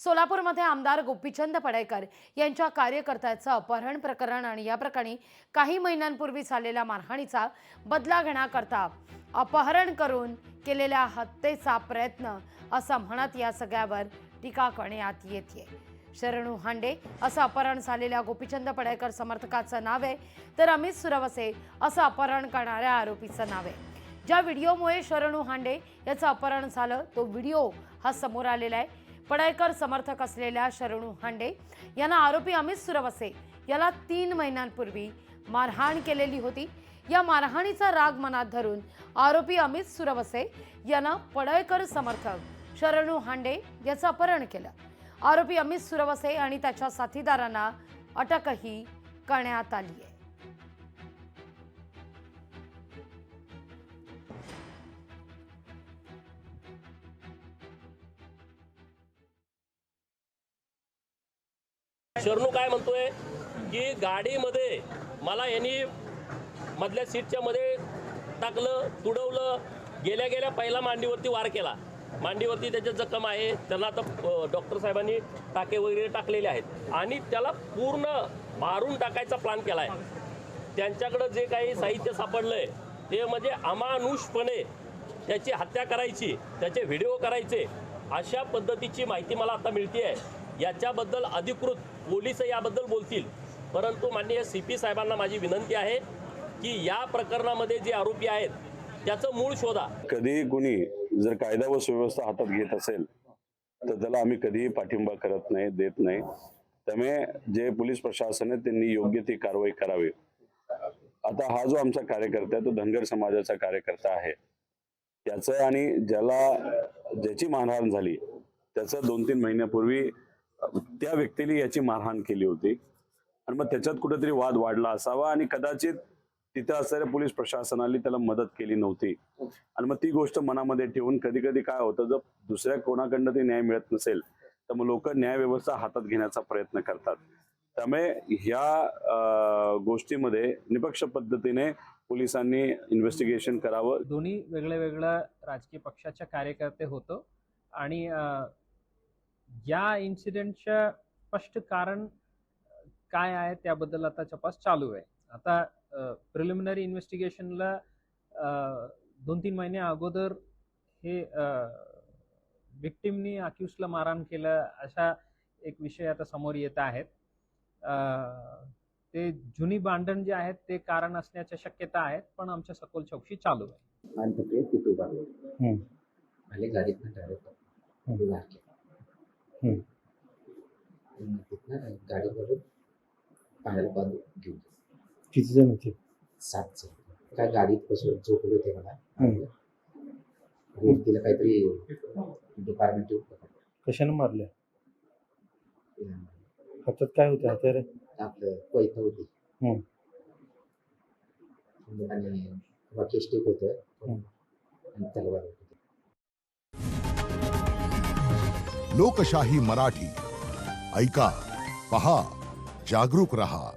सोलापूरमध्ये आमदार गोपीचंद पडळकर यांच्या कार्यकर्त्याचं अपहरण प्रकरण आणि या प्रकरणी काही महिन्यांपूर्वी झालेल्या मारहाणीचा बदला घेण्याकरता अपहरण करून केलेल्या हत्येचा प्रयत्न असं म्हणत या सगळ्यावर टीका करण्यात येते। शरणू हांडे असं अपहरण झालेल्या गोपीचंद पडळकर समर्थकाचं नाव आहे, तर अमित सुरवसे असं अपहरण करणाऱ्या आरोपीचं नाव आहे। ज्या व्हिडिओमुळे शरणू हांडे याचं अपहरण झालं तो व्हिडिओ हा समोर आलेला आहे। पडळकर समर्थक असलेल्या शरणू हांडे यांना आरोपी अमित सुरवसे याला 3 महिन्यांपूर्वी मारहाण केलेली होती। या मारहाणीचा राग मनात धरून आरोपी अमित सुरवसे यांना पडळकर समर्थक शरणू हांडे याचं अपहरण केलं। आरोपी अमित सुरवसे आणि त्याच्या साथीदारांना अटकही करण्यात आली आहे। शरणू काय म्हणतोय की गाडीमध्ये मला यांनी मधल्या सीटच्या मध्ये टाकलं, तुडवलं, गेल्या पहिला मांडीवरती वार केला। मांडीवरती त्याच्या जखम आहे, त्यांना आता डॉक्टर साहेबांनी टाके वगैरे टाकलेले आहेत आणि त्याला पूर्ण मारून टाकायचा प्लॅन केला आहे। त्यांच्याकडे जे काही साहित्य सापडलंय ते म्हणजे अमानुषपणे त्याची हत्या करायची, त्याचे व्हिडिओ करायचे, अशा पद्धतीची माहिती मला आता मिळते आहे। याच्याबद्दल अधिकृत पोलीस याबद्दल बोलतील, परंतु माननीय CP साहेबांना माझी विनंती आहे की या प्रकरणामध्ये जे आरोपी आहेत त्याचं मूळ शोधा। कधी कोणी जर कायदा व सुव्यवस्था हातात घेत असेल तर त्याला आम्ही कधीही पाठिंबा करत नाही, देत नाही। त्यामुळे जे पोलीस प्रशासन आहे त्यांनी योग्य ती कारवाई करावी। आता हा जो आमचा कार्यकर्ता आहे तो धनगर समाजाचा कार्यकर्ता आहे, त्याचं आणि ज्याची मारहाण झाली त्याचं 2-3 महिन्यापूर्वी त्या व्यक्तीने याची मारहाण केली होती आणि मग त्याच्यात कुठेतरी वाद वाढला असावा आणि कदाचित तिथे असणाऱ्या पोलीस प्रशासनाने त्याला मदत केली नव्हती आणि मग ती गोष्ट मनामध्ये ठेवून कधी कधी काय होतं, जर दुसऱ्या कोणाकडनं ते न्याय मिळत नसेल तर मग लोक न्याय व्यवस्था हातात घेण्याचा प्रयत्न करतात। त्यामुळे ह्या गोष्टीमध्ये निपक्ष पद्धतीने पोलिसांनी इन्व्हेस्टिगेशन करावं। दोन्ही वेगळ्या राजकीय पक्षाच्या कार्यकर्ते होतो आणि या इन्सिडेंटचं स्पष्ट कारण काय आहे त्याबद्दल आता तपास चालू आहे। आता प्रिलिमिनरी इन्व्हेस्टिगेशनला 2-3 महिने अगोदर हे विक्टिमनी अक्यूजला मारहाण केलं असा एक विषय आता समोर येत आहेत। ते जुनी भांडण जे आहेत ते कारण असण्याच्या शक्यता आहेत, पण आमच्या सखोल चौकशी चालू आहे। आणि ते तिथं उभारले आले गाडीत डायरेक्ट उभार केला, तिथनं गाडीवरून पाण्याला बांधून घेऊन। किती जण होते? 7 जण काय गाडीत बसून झोपले होते। मला तिला काहीतरी डिपार्टमेंट कशाने मारले? हातात काय होते? हत्यार आपलं कोयता होती आणि वॉकी स्टिक होतं आणि तलवार होती। लोकशाही मराठी ऐका, पहा, जागरूक रहा।